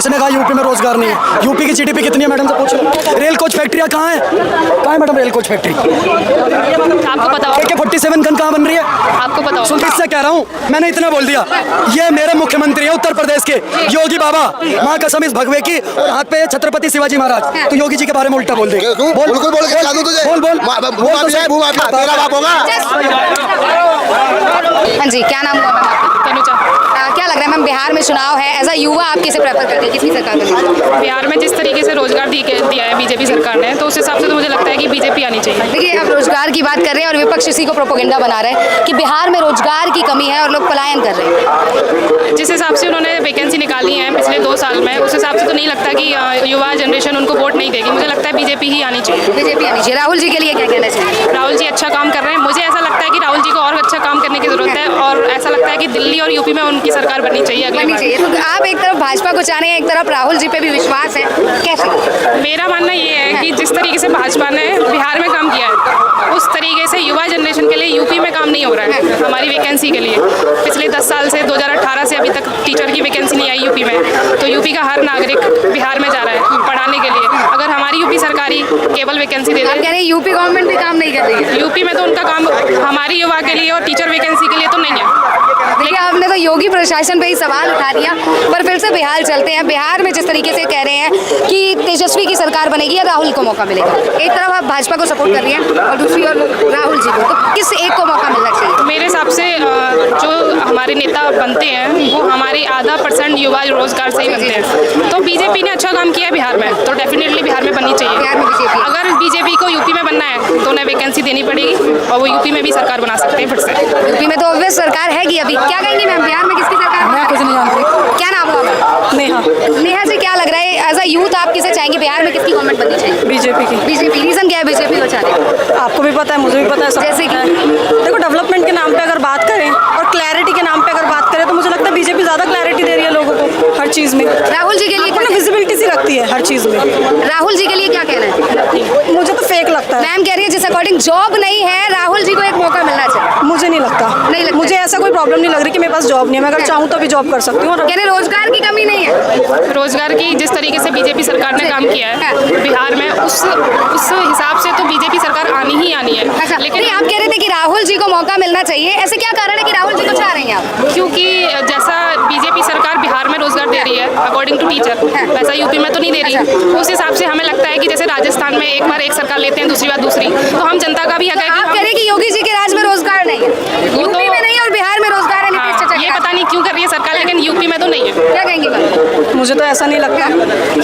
किसने कहा यूपी में रोजगार नहीं है? यूपी की जीडीपी कितनी है मैडम से पूछ लो। रेल कोच फैक्ट्रियाँ कहाँ है मैडम? रेल कोच फैक्ट्री आपको पता हो? AK-47 गन कहाँ बन रही है? आपको पता सुन, किससे कह रहा हूँ, मैंने इतना बोल दिया। ये मेरे मुख्यमंत्री है उत्तर प्रदेश के, योगी बाबा। माँ कसम इस भगवे की, और हाथ पे छत्रपति शिवाजी महाराज। तो योगी जी के बारे में उल्टा बोल दे। बोल तेरा बाप होगा। हाँ जी, क्या नाम हुआ मैम? तनुजा। क्या लग रहा है मैम, बिहार में चुनाव है, एज अ युवा आप किसे प्रेफर करते हैं, किसकी सरकार बनेगी? बिहार में जिस तरीके से रोजगार दिया है बीजेपी सरकार ने, तो उस हिसाब से तो मुझे लगता है कि बीजेपी आनी चाहिए। देखिए, अब रोजगार की बात कर रहे हैं और विपक्ष इसी को प्रोपेगेंडा बना रहे हैं कि बिहार में रोजगार की कमी है और लोग पलायन कर रहे हैं। जिस हिसाब से उन्होंने वैकेंसी निकाली है पिछले 2 साल में, उस हिसाब से तो नहीं लगता कि युवा जनरेशन उनको वोट नहीं देगी। मुझे लगता है बीजेपी ही आनी चाहिए। बीजेपी आनी चाहिए। राहुल जी के लिए क्या कहना चाहिए? राहुल जी अच्छा काम कर रहे हैं। मुझे ऐसा लगता है कि राहुल जी को और अच्छा काम करने की जरूरत है, और ऐसा लगता है कि दिल्ली और यूपी में उनकी सरकार बननी चाहिए अगली बार। तो आप एक तरफ भाजपा को चाह रहे हैं, एक तरफ राहुल जी पे भी विश्वास है, कैसे? मेरा मानना ये है कि जिस तरीके से भाजपा ने बिहार में काम किया है, उस तरीके से युवा जनरेशन के लिए यूपी में काम नहीं हो रहा है। हमारी वैकेंसी के लिए पिछले 10 साल से 2018 से अभी तक टीचर की वैकेंसी नहीं आई यूपी में। तो यूपी का हर नागरिक बिहार में जा रहा है पढ़ाने के लिए। अगर हमारी यूपी सरकारी केवल वैकेंसी दे आप कह रहे हैं यूपी गवर्नमेंट भी काम नहीं कर रही है? यूपी में तो उनका काम हमारी युवा के लिए और टीचर वैकेंसी के लिए तो नहीं है। देखिए, आपने तो योगी प्रशासन पे ही सवाल उठा दिया, पर फिर से बिहार चलते हैं। बिहार में जिस तरीके से कह रहे हैं कि तेजस्वी की सरकार बनेगी या राहुल को मौका मिलेगा, एक तरफ आप भाजपा को सपोर्ट कर रही हैं और दूसरी ओर राहुल जी को, तो किस एक को मौका मिलना चाहिए? मेरे हिसाब से जो हमारे नेता बनते हैं वो हमारे आधा % युवा रोजगार से ही बनते हैं। तो बीजेपी ने अच्छा काम किया है बिहार में, तो डेफिनेटली बिहार में बननी चाहिए। बिहार में बीजेपी, अगर बीजेपी को यूपी में बनना है तो उन्हें वैकेंसी देनी पड़ेगी, और वो यूपी में भी सरकार बना सकते हैं फिर से। यूपी में तो ऑब्वियस सरकार है कि अभी क्या कहेंगी मैम, बिहार में किसकी सरकार? मैं कुछ नहीं जानती। क्या नाम हुआ? नेहा। नेहा जी, क्या लग रहा है एज अ यूथ आप किसे चाहेंगे, बिहार में किसकी गवर्नमेंट बननी चाहिए? बीजेपी की। बीजेपी, रीजन क्या है बीजेपी को चाह रहे हैं? आपको भी पता है, मुझे भी पता है। जैसे कि देखो, डेवलपमेंट के नाम पे अगर बात करें और क्लैरिटी के नाम पे अगर बात करें, तो मुझे लगता है बीजेपी ज़्यादा क्लैरिटी दे रही है लोगों को हर चीज़ में। राहुल जी के लिए क्या? विजिबिलिटी सी लगती है हर चीज़ में। राहुल जी के लिए क्या कहना है? मुझे तो फेक लगता है। मैम कह रही है जिस अकॉर्डिंग जॉब नहीं है, राहुल जी को एक मौका मिलना चाहिए। मुझे नहीं लगता। नहीं लगता। मुझे ऐसा कोई प्रॉब्लम नहीं लग रही कि मेरे पास जॉब नहीं है। मैं अगर चाहूँ तो भी जॉब कर सकती हूँ। कह रहे रोजगार की कमी नहीं है। रोजगार की जिस तरीके से बीजेपी सरकार ने काम किया है बिहार में, उस हिसाब से तो बीजेपी सरकार आनी ही आनी है। अच्छा, लेकिन आप कह रहे थे कि राहुल जी को मौका मिलना चाहिए, ऐसे क्या कारण है कि राहुल जी को चाह रही हैं आप? क्योंकि जैसा बीजेपी सरकार बिहार में रोजगार दे रही है अकॉर्डिंग टू टीचर, वैसा यूपी में तो नहीं दे रही। उस हिसाब से हमें लगता है कि जैसे राजस्थान में एक बार एक सरकार लेते हैं, दूसरी बार दूसरी, तो हम जनता का भी हक है कि आप कह रहे हैं कि योगी जी के राज में रोजगार नहीं है, यूपी में नहीं और बिहार में रोजगार है। नीतीश चाचा ये पता नहीं क्यों कर रही है सरकार, लेकिन यूपी में तो नहीं है। क्या कहेंगे मैम? मुझे तो ऐसा नहीं लगता।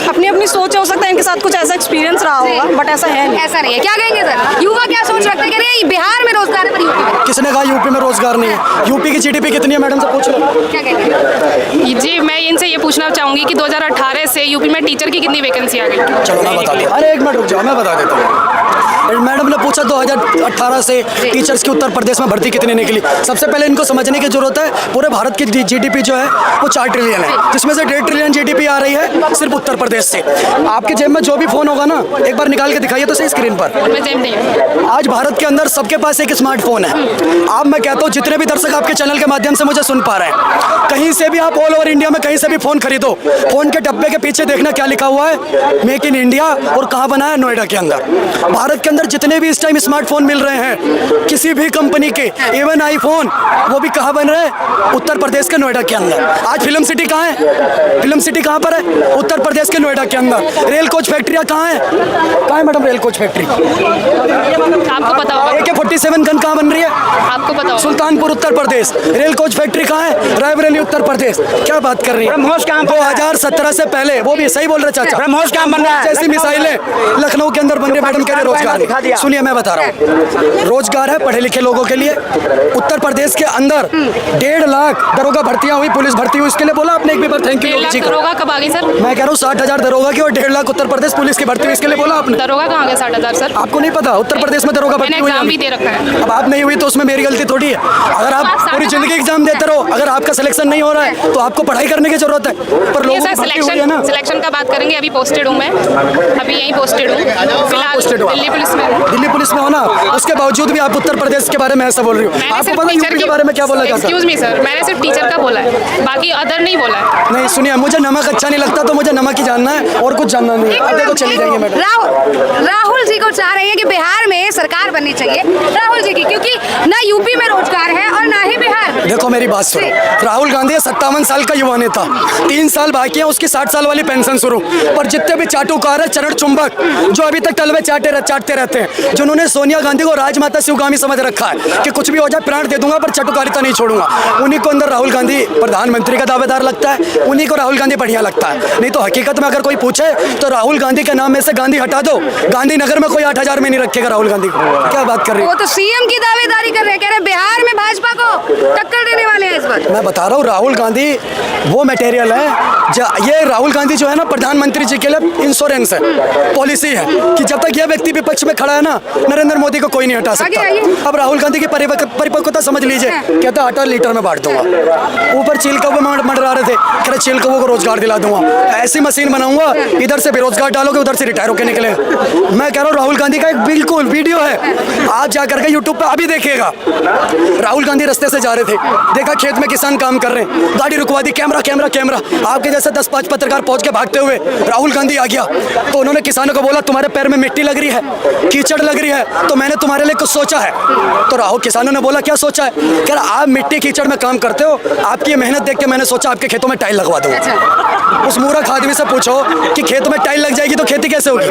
अपनी अपनी सोच हो सकता है, इनके साथ कुछ ऐसा एक्सपीरियंस रहा होगा, बट ऐसा है नहीं। ऐसा नहीं है। क्या कहेंगे सर, युवा क्या सोच रखते हैं? कह रहे हैं बिहार में रोजगार है पर यूपी में? किसने कहा यूपी में रोजगार नहीं है? यूपी की जीडीपी कितनी है मैडम से पूछ लो। क्या कहेंगे? जी, मैं इनसे ये पूछना चाहूंगी कि 2018 से यूपी में टीचर की कितनी वैकेंसी आ गई? चलो मैं बता दूँ। अरे एक मिनट रुक जाओ, मैं बता देता हूँ। मैडम ने पूछा 2018 से टीचर्स की उत्तर प्रदेश में भर्ती कितनी निकली। सबसे पहले इनको समझने की जरूरत है, पूरे भारत की जीडीपी जो है वो 4 ट्रिलियन है, जिसमें से 1.5 ट्रिलियन जीडीपी आ रही है सिर्फ उत्तर प्रदेश से। आपके जेब में जो भी फोन होगा ना, एक बार निकाल के दिखाइए तो सही स्क्रीन पर। मैं जेब नहीं है। आज भारत के अंदर सबके पास एक स्मार्टफोन है। अब मैं कहता हूँ जितने भी दर्शक आपके चैनल के माध्यम से मुझे सुन पा रहे हैं, कहीं से भी आप ऑल ओवर इंडिया में कहीं से भी फोन खरीदो, फोन के डब्बे के पीछे देखना क्या लिखा हुआ है, मेक इन इंडिया, और कहाँ बना है, नोएडा के अंदर। भारत के अंदर जितने भी इस टाइम स्मार्टफोन मिल रहे हैं किसी भी कंपनी के, इवन आईफोन, वो भी कहाँ बन रहे हैं, उत्तर प्रदेश के नोएडा के अंदर। आज फिल्म सिटी कहाँ है? फिल्म सिटी कहाँ पर है? उत्तर प्रदेश के नोएडा के अंदर। रेल कोच फैक्ट्रियाँ कहाँ है मैडम? रेल कोच फैक्ट्री आपको पता होगा? AK-47 गन कहाँ बन रही है? आपको पता होगा? Sultanpur Uttar Pradesh. Rail coach factory कहाँ है? रायबरेली उत्तर प्रदेश। क्या बात कर रही है? 2017 से पहले, वो भी सही बोल रहे चाचा, ब्रह्मोस काम बन रहा है। जैसी मिसाइलें लखनऊ के अंदर बन रही, मैडम कह रहे रोजगार। सुनिए मैं बता रहा हूँ, रोजगार है पढ़े लिखे लोगों के लिए। उत्तर प्रदेश के अंदर 1.5 लाख दरोगा भर्तियां हुई, पुलिस भर्ती हुई, इसके लिए बोला आपने एक भी बार थैंक यू जी। दरोगा कब आ गई सर? मैं कह रहा हूँ 60,000 दरोगा की और 1.5 लाख उत्तर प्रदेश पुलिस की भर्ती हुई, इसके लिए बोला आपने? दरोगा कहाँ गए 60,000 सर? आपको नहीं पता उत्तर प्रदेश में दरोगा भर्ती हुई? एग्जाम भी दे रखा है। अब आप नहीं हुई तो उसमें मेरी गलती थोड़ी है। अगर आप पूरी जिंदगी एग्जाम देते रहो, अगर आपका सिलेक्शन नहीं हो रहा है तो आपको पढ़ाई करने की जरूरत है। पर लोगों की भर्ती हुई है ना। सिलेक्शन का बात करेंगे, अभी पोस्टेड हूँ मैं, अभी यहीं पोस्टेड हूँ फिलहाल, दिल्ली पुलिस में हूँ। दिल्ली पुलिस में हो ना, उसके बावजूद भी आप उत्तर प्रदेश के बारे में ऐसा बोल रही हो। आपको पता यूपी के बारे में क्या बोला जाता है? एक्सक्यूज मी सर, मैंने सिर्फ टीचर का बोला है, बाकी अदर नहीं बोला है। नहीं सुनिए, मुझे नमक अच्छा नहीं लगता तो मुझे नमक ही जानना है और कुछ जानना नहीं है। अब देखो चली जाएंगे मैडम। राहुल जी को चाह रही है कि बिहार में सरकार बननी चाहिए राहुल जी की, क्योंकि ना यूपी में रोजगार है और ना ही बिहार में। देखो मेरी बात सुनो, राहुल गांधी 57 साल का युवा नेता, 3 साल बाकी है उसकी 60 साल वाली पेंशन शुरू। पर जितने भी चाटुकार है, चरण चुंबक, जो अभी तक तलवे चाटते रहते हैं, जिन्होंने सोनिया गांधी को राजमाता शिवगामी समझ रखा है कि कुछ भी हो जाए प्राण दे दूंगा पर चाटुकारिता नहीं छोड़ूंगा, उन्हीं को अंदर राहुल गांधी प्रधानमंत्री का दावेदार लगता है, उन्हीं को राहुल गांधी बढ़िया लगता है। नहीं तो हकीकत में अगर कोई पूछे तो राहुल गांधी के नाम में से गांधी हटा दो, गांधीनगर में कोई 8000 में नहीं रखेगा राहुल गांधी को। क्या बात कर रही है? वो तो सीएम की दावेदारी कर रहे हैं, कह रहे हैं बिहार में भाजपा को टक्कर देने वाले हैं इस बार। मैं बता रहा हूँ राहुल गांधी वो मटेरियल है, ये राहुल गांधी जो है ना प्रधानमंत्री जी के लिए इंश्योरेंस है, पॉलिसी है कि जब तक यह व्यक्ति विपक्ष में खड़ा है ना, नरेंद्र मोदी को कोई नहीं हटा सकता। अब राहुल गांधी की परिपक्वता समझ लीजिए, कहता आटा लीटर में बांट दूंगा, ऊपर चील कौवे मंडरा रहे थे, कह रहे चील कौवे को रोजगार दिला दूंगा, ऐसी मशीन बनाऊंगा इधर से बेरोजगार डालोगे उधर से रिटायर होके निकले। मैं कह रहा हूँ राहुल गांधी का एक बिल्कुल वीडियो है, आज जा करके यूट्यूब पे अभी देखिएगा। राहुल गांधी रास्ते से जा रहे थे, देखा खेत में किसान काम कर रहे हैं, गाड़ी रुकवा दी, कैमरा कैमरा कैमरा, आपके जैसे 10-5 पत्रकार पहुंच के भागते हुए राहुल गांधी आ गया। तो उन्होंने किसानों को बोला तुम्हारे पैर में मिट्टी लग रही है, कीचड़ लग रही है, तो मैंने तुम्हारे लिए कुछ सोचा है। तो राहुल किसानों ने बोला क्या सोचा है? कह रहा आप मिट्टी कीचड़ में काम करते हो, आपकी मेहनत देख के मैंने सोचा आपके खेतों में टाइल लगवा दूंगा। उस मूर्ख आदमी से पूछो कि खेत में टाइल लग जाएगी तो खेती कैसे होगी,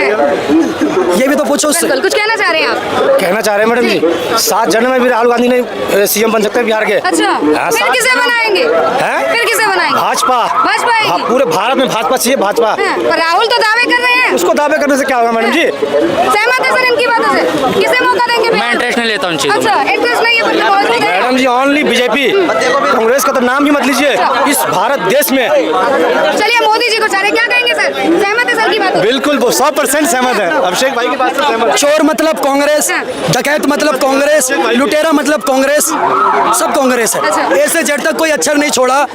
ये भी तो पूछो उससे। कुछ कहना चाह रहे हैं आप? कहना चाह रहे हैं मैडम जी 7 जन में भी राहुल गांधी ने सीएम बन सकते हैं बिहार के। अच्छा, फिर किसे बनाएंगे? फिर किसे बनाएंगे? भाजपा। भाजपा पूरे भारत में भाजपा चाहिए, भाजपा। पर राहुल तो दावे कर रहे हैं। उसको दावे करने से क्या होगा मैडम जी? सहमत है सर इनकी बातों से? किसे मौका देंगे? मैं इंटरेस्ट नहीं लेता उन चीजों में। अच्छा, इंटरेस्ट नहीं है मतलब मौजूद है। मैडम जी ओनली बीजेपी, कांग्रेस का तो नाम ही मत लीजिए इस भारत देश में। चलिए मोदी जी को चाह रहे, क्या कहेंगे सर? सहमत है सर की बात? बिल्कुल वो 100% सहमत है। अभिषेक भाई की बात से सहमत। चोर मतलब कांग्रेस, डकैत मतलब कांग्रेस, लुटेरा मतलब कांग्रेस, सब कांग्रेस है। ऐसे जेड तक कोई अक्षर नहीं छोड़ा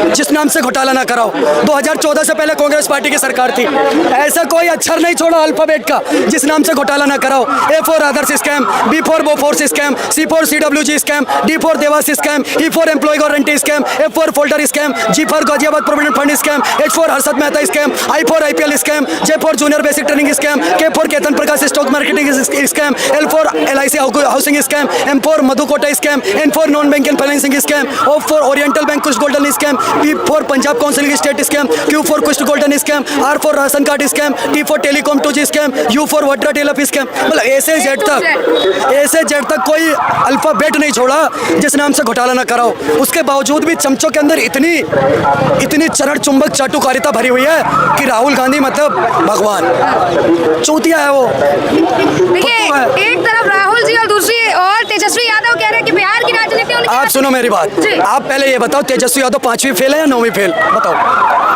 जिस नाम से घोटाला ना कराओ। 2014 से पहले कांग्रेस पार्टी की सरकार थी, ऐसा कोई अक्षर नहीं छोड़ा अल्फाबेट का जिस नाम से घोटाला ना कराओ। A for Adarsh scam, B for Bofors scam, C for CWG scam, D for Devas scam, E for employ guarantee scam, F for folder scam, G for Ghaziabad provident fund scam, H for Harshad Mehta scam, I for IPL scam, J for junior basic training scam, K for Ketan Prakash stock marketing scam, L for LIC housing scam, M for Madhu Koda scam, N for non banking financing scam, O for oriental bank कुछ golden scam, P for Punjab counselling state scam, Q for कुछ golden scam, R for ration card scam, T for telecom 2G scam, U for water टेलअप scam. मतलब ऐसे Z तक कोई alphabet नहीं छोड़ा जिस नाम से घोटाला ना कराओ। उसके बावजूद भी चमचों के अंदर इतनी चरण चुंबक चाटुकारिता भरी हुई है कि राहुल गांधी मतलब भगवान, चूतिया है वो। देखिए एक तरफ राहुल जी और दूसरी और तेजस्वी यादव कह रहे हैं कि बिहार की राजनीति आप सुनो मेरी बात, आप पहले ये बताओ तेजस्वी यादव 5वीं फेल है या 9वीं फेल? बताओ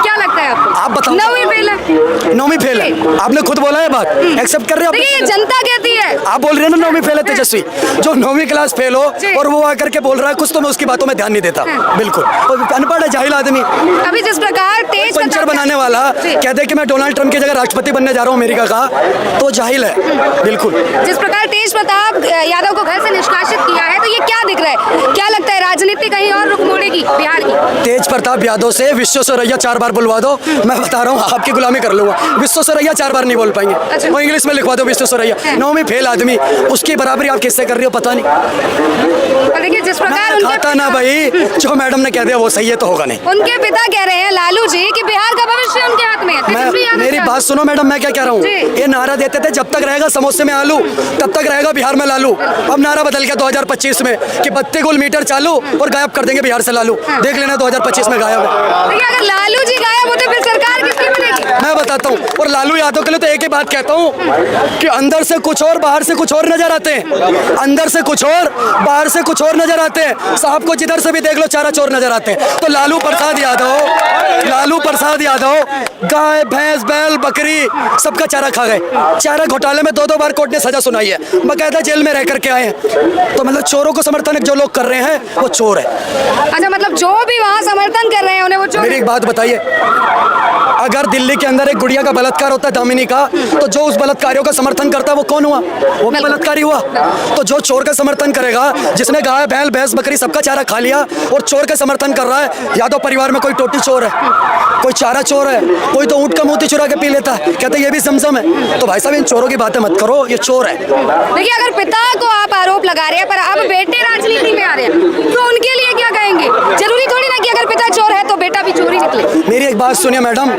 क्या लगता है आपको? आप बताओ। 9वीं फेल है। 9वीं फेल है, आपने खुद बोला है बात, एक्सेप्ट कर रहे हो? देखिए ये जनता कहती है। आप बोल रहे हैं ना 9वीं फेल है तेजस्वी, जो 9वीं क्लास फेल हो और वो आकर के बोल रहा है कुछ, तो मैं उसकी बातों में ध्यान नहीं देता बिल्कुल। अनपढ़ है, जाहिल आदमी। अभी जिस प्रकार तेज पंचर बनाने वाला कहते हैं कि मैं डोनाल्ड ट्रंप की जगह राष्ट्रपति बनने जा रहा हूँ अमेरिका का, तो जाहिल है बिल्कुल। जिस प्रकार तेज प्रताप यादव को घर से निष्कासित किया है, तो ये क्या दिख रहा है? क्या लगता है राजनीति कहीं और रुख मोड़ेगी बिहार की? तेज प्रताप यादव से विश्वेश्वरैया 4 बार बुलवा दो, मैं बता रहा हूँ आपकी गुलामी कर लूंगा। विश्वेश्वरैया 4 बार नहीं बोल पाएंगे। अच्छा। वो इंग्लिश में लिखवा दो विश्वेश्वरैया। 9वीं फेल आदमी, उसकी बराबरी आप किससे कर रही हो पता नहीं। और देखिए जिस प्रकार उनके खाता ना भाई, जो मैडम ने कह दिया वो सही है तो होगा नहीं। उनके पिता कह रहे हैं लालू जी कि बिहार का भविष्य उनके हाथ में है। मेरी बात सुनो मैडम, मैं क्या कह रहा हूँ, ये नारा देते थे जब तक रहेगा समोसे में आलू तब तक रहेगा बिहार में लालू। अब नारा बदल गया 2025 में कि 32 गोल मीटर चालू और गायब कर देंगे बिहार से लालू। देख लेना 2025 में गायब है। देखिए अगर लालू जी गायब होते फिर सरकार किसकी बनेगी? मैं बताता हूँ, और लालू यादव के लिए तो एक ही बात कहता हूँ कि अंदर से कुछ और बाहर से कुछ और नजर आते हैं, अंदर से कुछ और बाहर से कुछ और नजर आते हैं। साहब को जिधर से भी देख लो चारा चोर नजर आते हैं। तो लालू प्रसाद यादव गाय भैंस बैल बकरी सबका चारा खा गए। चारा घोटाले में 2-2 बार कोर्ट ने सजा सुनाई है, बकायदा जेल में रह करके आए हैं। तो मतलब चोरों को समर्थन जो लोग कर रहे हैं वो चोर है। अच्छा, मतलब जो भी वहाँ समर्थन कर रहे हैं उन्हें वो चोर। मेरी एक बात बताइए, अगर दिल्ली के अंदर एक गुड़िया का बलात्कार होता है दामिनी का, तो जो उस बलात्कारियों का समर्थन करता है वो कौन हुआ? वो भी बलात्कारी हुआ। तो जो चोर का समर्थन करेगा, जिसने गाय बैल भैंस बकरी सबका चारा खा लिया और चोर का समर्थन कर रहा है, यादव परिवार में कोई टोटी चोर है, कोई चारा चोर है, कोई तो ऊँट का मोती चुरा के पी लेता है, कहते हैं ये भी समझम है। तो भाई साहब इन चोरों की बातें मत करो, ये चोर है। देखिए, अगर पिता को आप आरोप लगा रहे हैं पर अब बेटे राजनीति में आ रहे हैं तो उनके लिए क्या कहेंगे? जरूरी थोड़ी ना कि अगर पिता चोर है तो बेटा भी चोर ही निकले। मेरी एक बात सुनिए मैडम,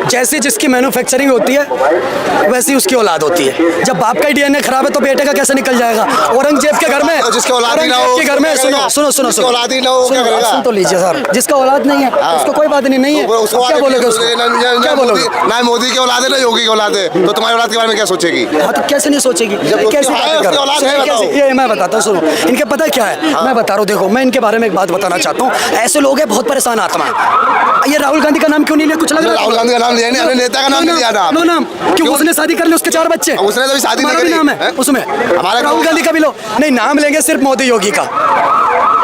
जैसी जिसकी मैन्युफैक्चरिंग होती है वैसी उसकी औलाद होती है। जब बाप का ही डीएनए खराब है तो बेटे का कैसे निकल जाएगा? औरंगजेब के घर में, जिसके औलाद ही ना हो, औरंगजेब के घर में, सुनो सुनो सुनो जिसके औलाद ही ना हो, क्या करेगा? सुन तो लीजिए सर, जिसका औलाद नहीं है उसको कोई बात नहीं है, क्या बोलोगे उसको? क्या बोलोगे? ना मोदी की औलाद है ना योगी की औलाद है, तो तुम्हारी औलाद के बारे में क्या सोचेगी? हाँ तो कैसे नहीं सोचेगी? कैसे बातें कर रहे हो? ये मैं बताता हूँ, सुनो, इनके पता है क्या है, मैं बता रहा हूँ। देखो, मैं इनके बारे में एक बात बताना चाहता हूँ। ऐसे लोग हैं बहुत परेशान आत्मा। ये राहुल गांधी का नाम क्यों नहीं लिया? कुछ लग रहा है राहुल गांधी का नाम लिया नहीं, अपने नेता का नाम नहीं लिया ना। नो नाम क्यों? उसने शादी कर ली, उसके 4 बच्चे, उसने तो शादी नहीं करी, नाम है उसमें, हमारा राहुल गांधी का भी लो। नहीं, नाम लेंगे सिर्फ मोदी योगी का।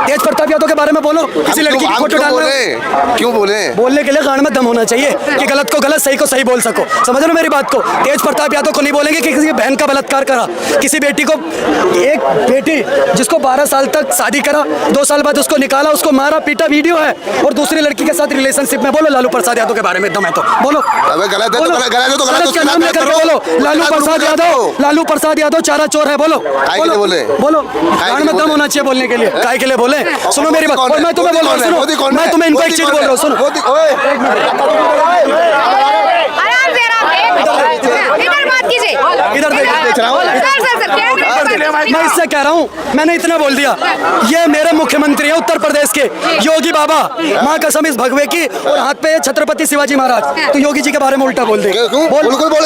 तेज प्रताप यादव के बारे में बोलो, किसी लड़की की फोटो डाल रहे हो, क्यों बोले? बोलने के लिए गांड में दम होना चाहिए कि गलत को गलत, सही को सही बोल सको। समझ लो मेरी बात को। तेज प्रताप यादव को नहीं बोलेंगे कि किसी की बहन का बलात्कार करा, किसी बेटी को, एक बेटी जिसको 12 साल तक शादी करा, 2 साल बाद उसको निकाला, उसको मारा पीटा, वीडियो है, और दूसरी लड़की के साथ रिलेशनशिप में। बोलो लालू प्रसाद यादव के बारे में दम है तो बोलो। अबे गलत है तो गलत है, तो गलत का नाम लेकर बोलो। लालू प्रसाद यादव, लालू प्रसाद यादव चारा चोर है, बोलो बोलो। गांड में दम होना चाहिए बोलने के लिए। काय के लिए बोले? सुनो मेरी बात, और मैं तुम्हें बोल रहा हूँ, सुनो, मैं तुम्हें इनको एक चीज बोल रहा हूँ, सुनो। आराम से, इधर बात कीजिए, इधर देख रहा हूँ, मैं इससे कह रहा हूँ, मैंने इतना बोल दिया, ये मेरे मुख्यमंत्री है उत्तर प्रदेश के, योगी बाबा, माँ कसम इस भगवे की, और हाथ पे छत्रपति शिवाजी महाराज। तो योगी जी के बारे में उल्टा बोल दे। बोल बोल बोल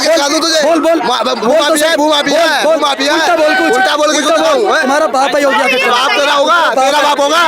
तुम्हारा बाप है योगी, बाप तेरा होगा, तेरा बाप होगा।